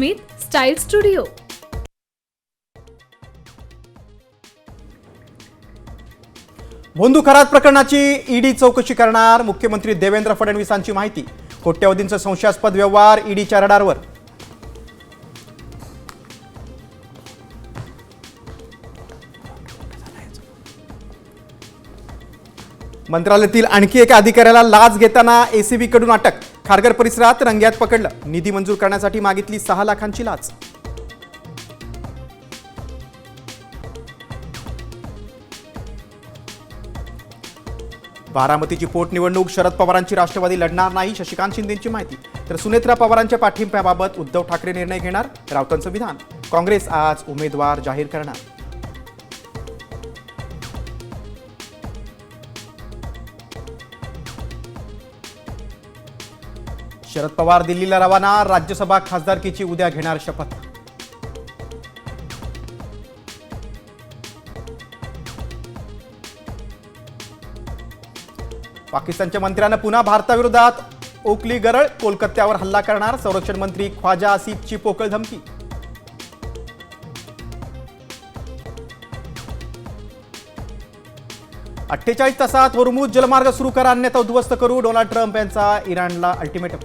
Smith style studio. भोंदू खरात प्रकरणाची ED चौकशी करणार. मुख्यमंत्री देवेंद्र फडणवीसांची माहिती. कोट्यवधींचा संशयास्पद व्यवहार ईडीच्या रडारवर. मंत्रालयातील आणखी एका अधिकाऱ्याला लाच घेताना एसीबी कडून अटक. खारघर परिसरात रंग्यात पकडलं. निधी मंजूर करण्यासाठी मागितली 6 लाखांची लाच. बारामतीची पोटनिवडणूक. शरद पवारांची राष्ट्रवादी लढणार नाही, शशिकांत शिंदेंची माहिती. तर सुनेत्रा पवारांच्या पाठिंब्याबाबत उद्धव ठाकरे निर्णय घेणार, राऊतांचं विधान. काँग्रेस आज उमेदवार जाहीर करणार. शरद पवार दिल्लीला रवाना. राज्यसभा खासदारकीची उद्या घेणार शपथ. पाकिस्तानच्या मंत्र्यानं पुन्हा भारताविरोधात ओकली गरळ. कोलकात्यावर हल्ला करणार, संरक्षण मंत्री ख्वाजा आसिफची पोकळ धमकी. "48 तासात होर्मुझ जलमार्ग सुरू करा, अन्यथा उद्ध्वस्त करू", डोनाल्ड ट्रम्प यांचा इराणला अल्टिमेटम.